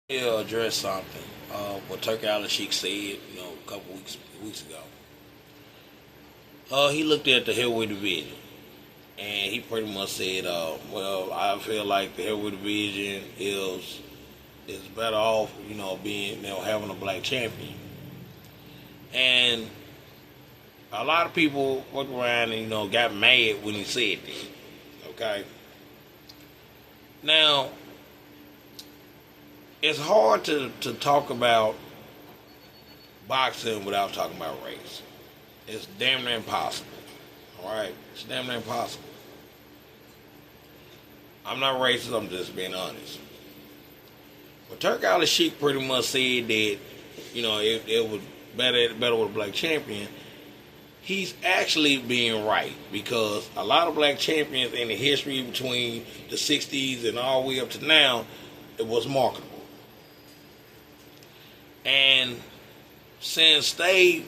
He'll address something. What Turkey Sheik said, a couple weeks ago. He looked at the heavyweight division, and he pretty much said, "Well, I feel like the heavyweight division is better off, being having a black champion." And a lot of people went around and got mad when he said that. Okay. Now it's hard to talk about boxing without talking about race. It's damn near impossible. Alright? It's damn near impossible. I'm not racist, I'm just being honest. But Turki Sheik pretty much said that, it was better with a black champion. He's actually being right, because a lot of black champions in the history between the 60s and all the way up to now, it was marketable. And since they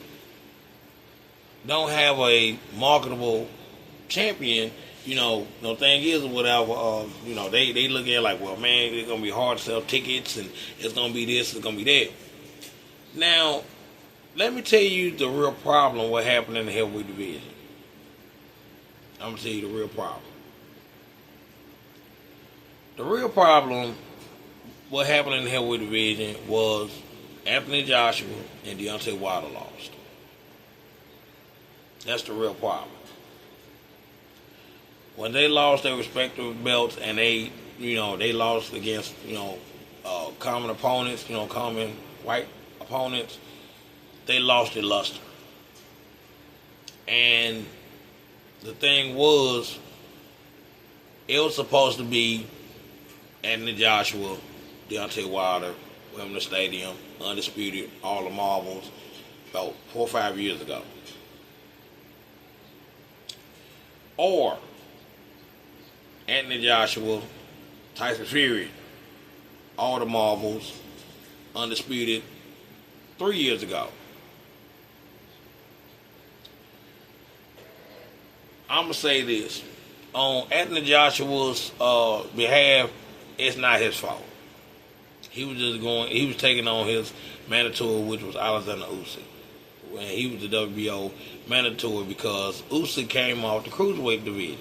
don't have a marketable champion, no thing is whatever, they look at it like, well, man, it's going to be hard to sell tickets, and it's going to be this, it's going to be that. Now, let me tell you the real problem, what happened in the heavyweight division. I'm going to tell you the real problem. The real problem, what happened in the heavyweight division, was Anthony Joshua and Deontay Wilder lost. That's the real problem. When they lost their respective belts, and they lost against, common opponents, common white opponents, they lost their luster. And the thing was, it was supposed to be Anthony Joshua, Deontay Wilder, Wembley Stadium, undisputed, all the marbles, about 4 or 5 years ago. Or Anthony Joshua, Tyson Fury, all the marbles, undisputed, 3 years ago. I'm going to say this. On Anthony Joshua's behalf, it's not his fault. He was taking on his mandatory, which was Alexander Usyk. When he was the WBO mandatory, because Usyk came off the cruiserweight division.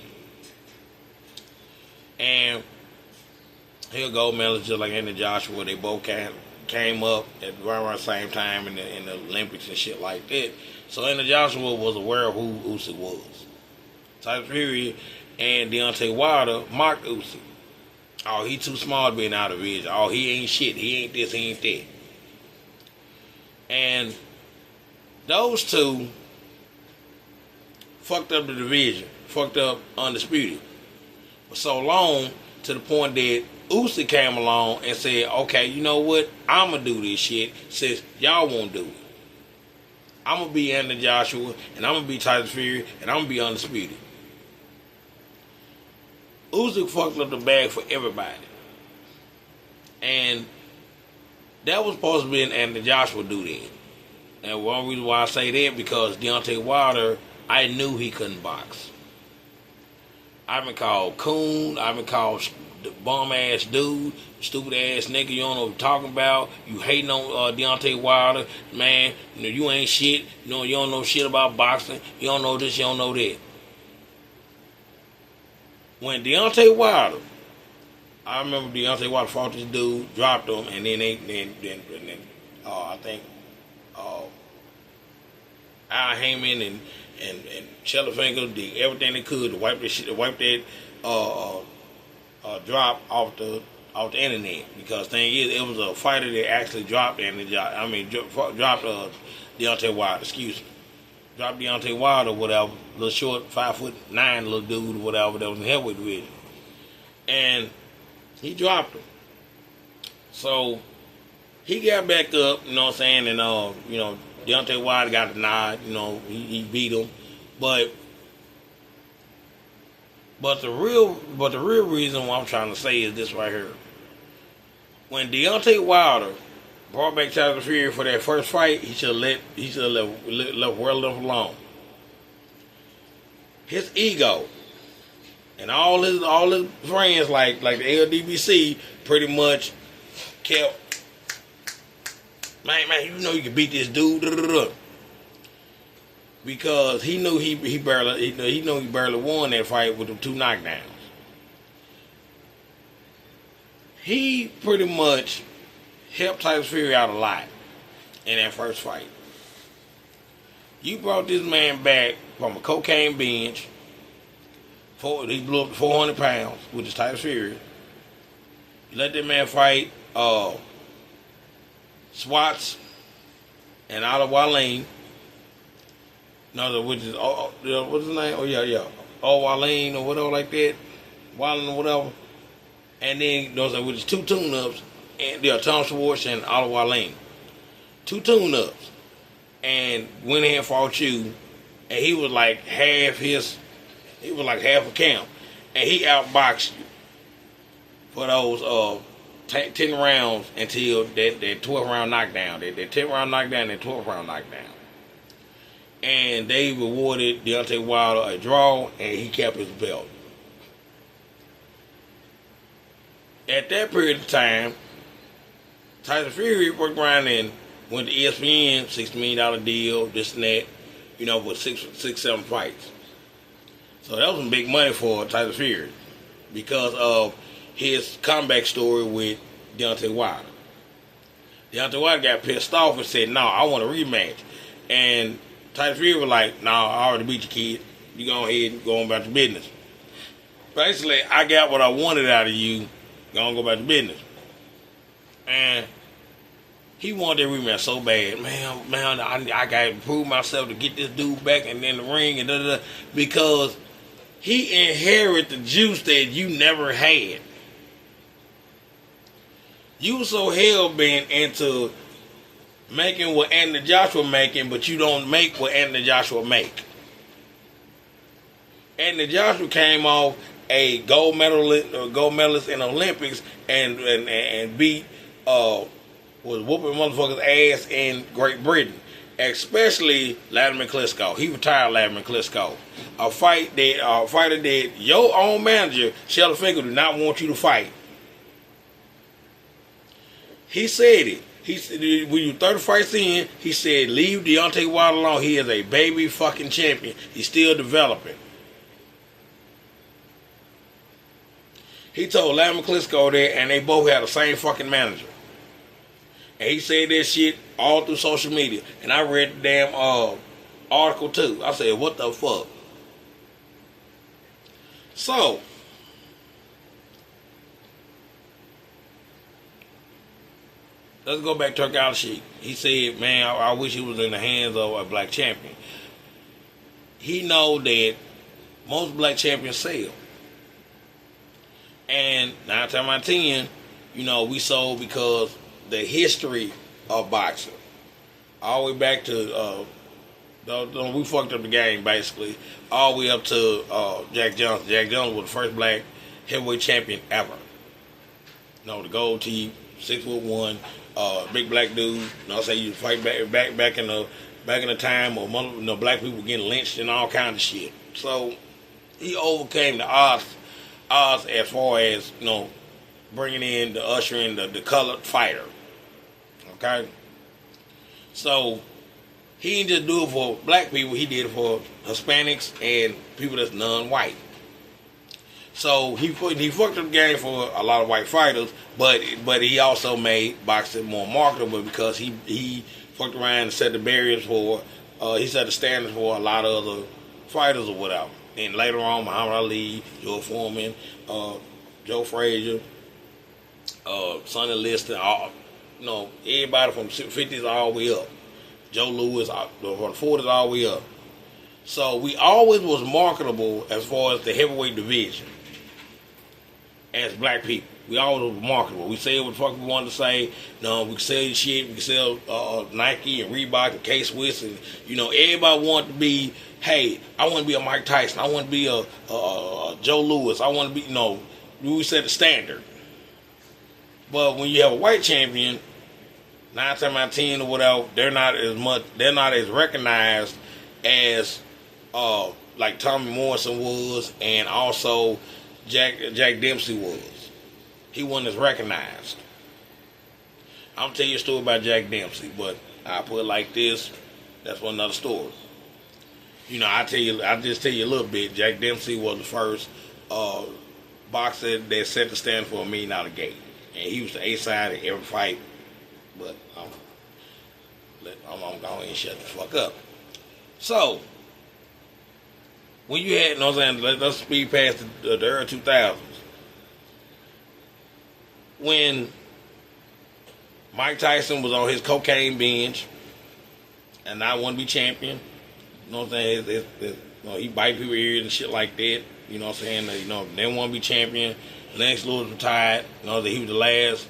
And he'll go medalist just like Anthony Joshua. They both came up at around the same time in the Olympics and shit like that. So Anthony Joshua was aware of who Usyk was. Tyson Fury and Deontay Wilder mocked Usyk. Oh, he too small to be in our division. Oh, he ain't shit. He ain't this, he ain't that. And those two fucked up the division. Fucked up undisputed. For so long, to the point that Usyk came along and said, okay, you know what? I'm going to do this shit since y'all won't do it. I'm going to be Anthony Joshua, and I'm going to be Tyson Fury, and I'm going to be undisputed. Usyk fucked up the bag for everybody. And that was supposed to be an Anthony Joshua do that. And one reason why I say that, because Deontay Wilder, I knew he couldn't box. I've been called coon. I've been called bum-ass dude, stupid-ass nigga. You don't know what you're talking about. You hating on Deontay Wilder. Man, you ain't shit. You don't know shit about boxing. You don't know this, you don't know that. When Deontay Wilder, I remember Deontay Wilder fought this dude, dropped him, and then I think Al Heyman and Shellerfinger did everything they could to wipe that drop off the internet, because thing is, it was a fighter that actually dropped dropped Deontay Wilder. Excuse me. Dropped Deontay Wilder, whatever, little short, 5'9" little dude, or whatever, that was in the heavyweight division. And he dropped him. So he got back up, you know what I'm saying, and Deontay Wilder got the nod, he beat him. But the real reason why I'm trying to say is this right here. When Deontay Wilder brought back Tyson Fury for that first fight, he should have left well enough alone. His ego and all his friends like the LDBC pretty much kept Man, you know you can beat this dude. Da, da, da. Because he knew he barely won that fight with them 2 knockdowns. He pretty much helped Tyson Fury out a lot in that first fight. You brought this man back from a cocaine binge. He blew up to 400 pounds, which is Tyson Fury. You let that man fight Swats and Wallin. No, which is what's his name? Oh yeah. Wallin or whatever like that. Wallin or whatever. And then those which is 2 tune-ups, and Tom Schwartz and Wallin. 2 tune-ups. And went in and fought you, and he was like half a camp. And he outboxed you for those 10 rounds until that 12th round knockdown. That 10th round knockdown and 12th round knockdown. And they rewarded Deontay Wilder a draw, and he kept his belt. At that period of time, Tyson Fury worked around and went to ESPN, $60 million deal, this and that, with 7 fights. So that was some big money for Tyson Fury because of his comeback story with Deontay Wilder. Deontay Wilder got pissed off and said, "No, I want a rematch." And Tyson Fury was like, "No, I already beat you, kid. You go ahead and go on about your business." Basically, I got what I wanted out of you. Go on, go about your business. And he wanted that rematch so bad. Man, I got to prove myself to get this dude back and in the ring and da-da-da. Because he inherited the juice that you never had. You were so hell-bent into making what Anthony Joshua making, but you don't make what Anthony Joshua make. Anthony Joshua came off a gold medalist in the Olympics and beat was whooping motherfuckers' ass in Great Britain, especially Vladimir Klitschko. He retired Vladimir Klitschko. A fighter that your own manager Sheldon Finkel did not want you to fight. He said it. He said, when you 30 fights in, he said, leave Deontay Wilder alone. He is a baby fucking champion. He's still developing. He told Vladimir Klitschko that, and they both had the same fucking manager. And he said that shit all through social media. And I read the damn article too. I said, what the fuck? So, let's go back to Turki. He said, man, I wish he was in the hands of a black champion. He know that most black champions sell. And 9 times out of 10, we sold because the history of boxing, all the way back to, we fucked up the game basically, all the way up to Jack Johnson. Jack Johnson was the first black heavyweight champion ever. The gold teeth, 6'1", big black dude. Say you fight back in the time of black people getting lynched and all kinds of shit. So he overcame the odds as far as bringing in the ushering the colored fighter. Okay, so he didn't just do it for black people. He did it for Hispanics and people that's non-white. So he fucked up the game for a lot of white fighters, but he also made boxing more marketable because he fucked around and set the barriers for he set the standards for a lot of other fighters or whatever. And later on, Muhammad Ali, Joe Foreman, Joe Frazier, Sonny Liston, everybody from the 50s all the way up. Joe Louis from the 40s all the way up. So we always was marketable as far as the heavyweight division. As black people, we always was marketable. We said what the fuck we wanted to say. We could sell shit. We could sell Nike and Reebok and K-Swiss, and everybody wanted to be. Hey, I want to be a Mike Tyson. I want to be a Joe Louis. I want to be. We set the standard. But when you have a white champion, 9 times out of 10 or whatever, they're not as recognized as like Tommy Morrison was, and also Jack Dempsey was. He wasn't as recognized. I'm gonna tell you a story about Jack Dempsey, but I put it like this. That's one another story. I just tell you a little bit. Jack Dempsey was the first boxer that set the stand for $1 million gate, and he was the A side in every fight. But I'm gonna go ahead and shut the fuck up. So when you had, let's speed past the early 2000s. When Mike Tyson was on his cocaine binge and not want to be champion, he bite people's ears and shit like that. They want to be champion. Lennox Lewis retired. That he was the last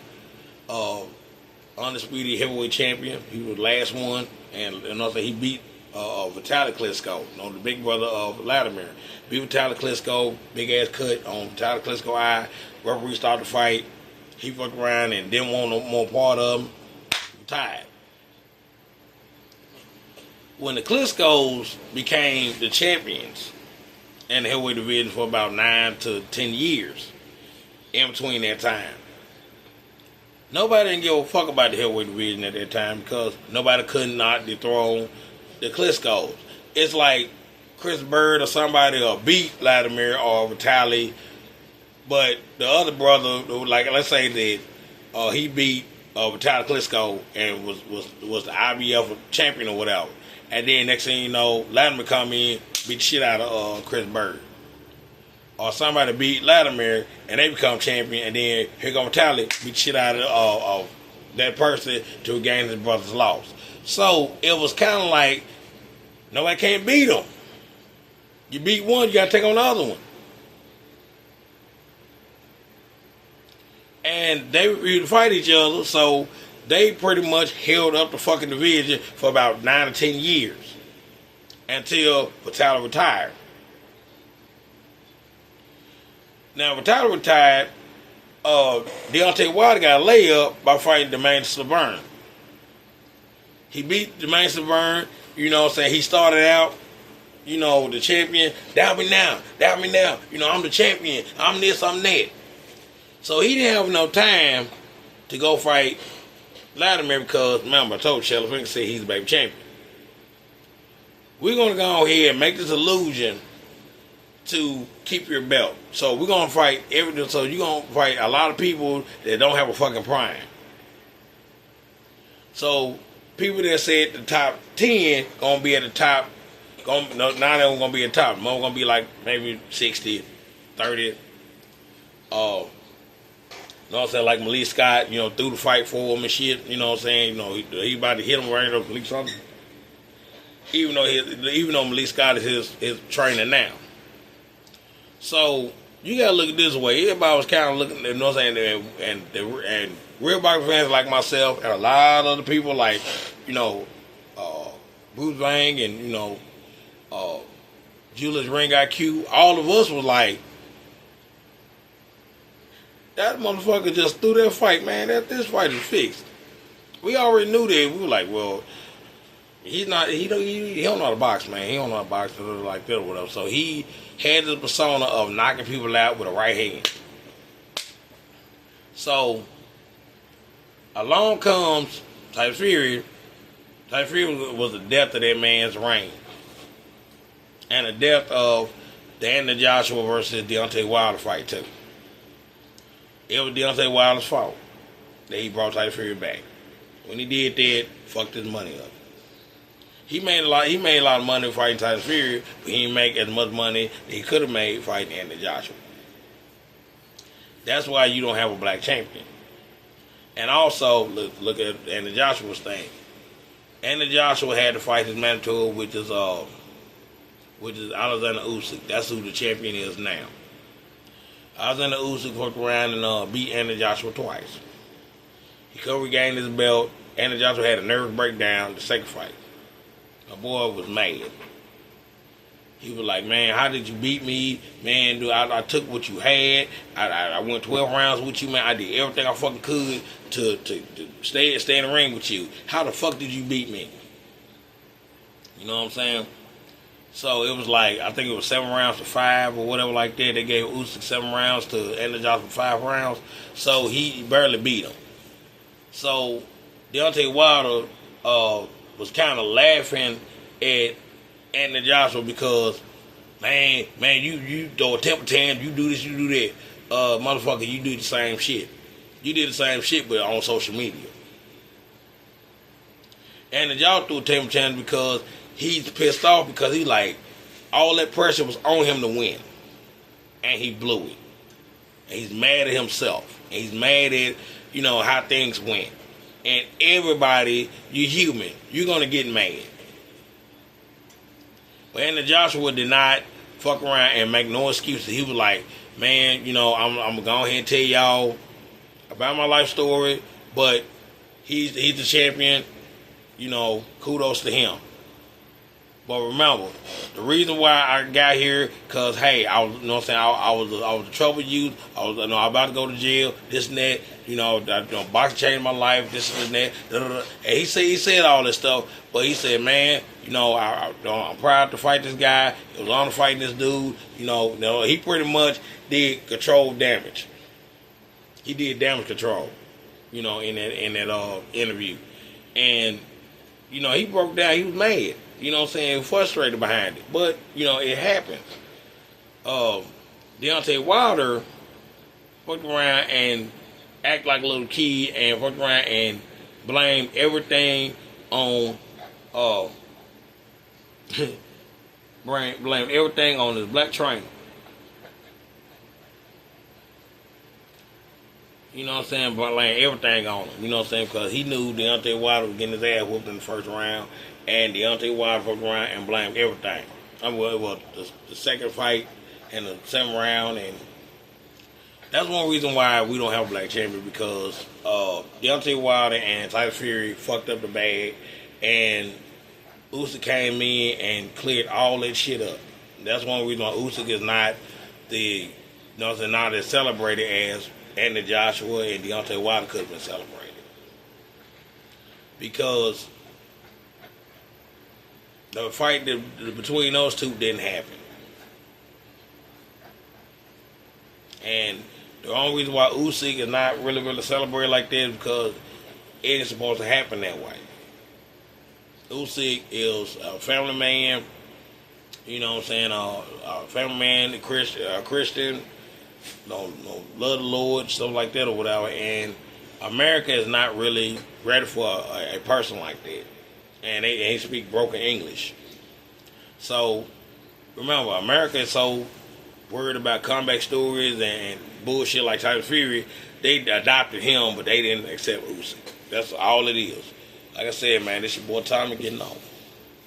undisputed heavyweight champion. He was the last one, and he beat Vitaly Klitschko, the big brother of Vladimir. Beat Vitaly Klitschko, big ass cut on Vitaly Klitschko's eye. Referee started the fight. He fucked around and didn't want no more part of him. Retired. When the Klitschkos became the champions in the heavyweight division for about 9 to 10 years, in between that time, nobody didn't give a fuck about the heavyweight division at that time because nobody could not dethrone the Klitschkos. It's like Chris Bird or somebody will beat Vladimir or Vitaly, but the other brother, like let's say that he beat Vitaly Klitschko and was the IBF champion or whatever, and then next thing you know, Vladimir come in, beat the shit out of Chris Bird. Or somebody beat Vladimir and they become champion, and then here comes Vitaly, beat the shit out of that person to regain his brother's loss. So it was kind of like nobody can't beat him. You beat one, you got to take on the other one. And they would fight each other, so they pretty much held up the fucking division for about 9 or 10 years until Vitaly retired. Now, Vitaly retired, Deontay Wilder got a layup by fighting Jermaine Stavern. He beat Jermaine Stavern, he started out, the champion, down me now, I'm the champion, I'm this, I'm that. So he didn't have no time to go fight Vladimir because, remember, I told Shelly Fink said he's the baby champion. We're going to go ahead and make this illusion to keep your belt. So we're going to fight so you're going to fight a lot of people that don't have a fucking prime. So people that said the top 10 going to be at the top, now they're going to be at the top. More going to be like maybe 60, 30, like Malik Scott, threw the fight for him and shit, he about to hit him right up, Malik something. Even though Malik Scott is his trainer now. So you gotta look at this way. Everybody was kind of looking, and real boxing fans like myself and a lot of other people like, Bruce Vang and Julius Ring IQ. All of us was like, that motherfucker just threw that fight, man. This fight is fixed. We already knew that. We were like, well, he don't know how to box, man. He don't know how to box like that or whatever. So he had the persona of knocking people out with a right hand. So along comes Tyson Fury. Tyson Fury was the death of that man's reign. And the death of the Anthony Joshua versus Deontay Wilder fight too. It was Deontay Wilder's fault that he brought Tyson Fury back. When he did that, fucked his money up. He made a lot of money fighting Tyson Fury, but he didn't make as much money that he could have made fighting Anthony Joshua. That's why you don't have a black champion. And also, look at Anthony Joshua's thing. Anthony Joshua had to fight his mentor, which is Alexander Usyk. That's who the champion is now. Alexander Usyk fucked around and beat Anthony Joshua twice. He could regain his belt. Anthony Joshua had a nervous breakdown the second fight. My boy was mad. He was like, man, how did you beat me? Man, dude, I took what you had. I went 12 rounds with you, man. I did everything I fucking could to stay in the ring with you. How the fuck did you beat me? You know what I'm saying? So it was like, I think it was 7 rounds to 5 or whatever like that. They gave Usyk 7 rounds to Anthony Joshua 5 rounds. So he barely beat him. So Deontay Wilder was kind of laughing at Anthony Joshua because, man, you throw a temper tantrum, you do this, you do that. Motherfucker, you do the same shit. You did the same shit, but on social media. And y'all threw a temper tantrum because he's pissed off because he like, all that pressure was on him to win. And he blew it. And he's mad at himself. And he's mad at, how things went. And everybody, you're human. You're going to get mad. But Anthony Joshua did not fuck around and make no excuses. He was like, man, I'm going to go ahead and tell y'all about my life story. But he's the champion. Kudos to him. But remember, the reason why I got here, cause hey, I was, I was a troubled youth. I was about to go to jail. This and that. Boxing changed my life. This and that. And he said all this stuff. But he said, man, I'm proud to fight this guy. It was on to fighting this dude. He pretty much did control damage. He did damage control. In that interview, and he broke down. He was mad. Frustrated behind it. But, it happens. Deontay Wilder fucked around and act like a little kid and fucked around and blamed everything on blamed everything on his black trainer. Blamed everything on him. Because he knew Deontay Wilder was getting his ass whooped in the first round. And Deontay Wilder fucked around and blamed everything. The second fight and the 7th round. And that's one reason why we don't have a black champion. Because Deontay Wilder and Tyson Fury fucked up the bag. And Usyk came in and cleared all that shit up. That's one reason why Usyk is not not as celebrated as Anthony Joshua and Deontay Wilder could have been celebrated. Because the fight between those two didn't happen. And the only reason why Usyk is not really celebrated like that is because it ain't supposed to happen that way. Usyk is a family man, a family man, a Christian, love the Lord, stuff like that or whatever. And America is not really ready for a person like that. And they speak broken English. So, remember, America is so worried about comeback stories and bullshit like Tyson Fury. They adopted him, but they didn't accept Usyk. That's all it is. Like I said, man, this your boy Tommy getting off.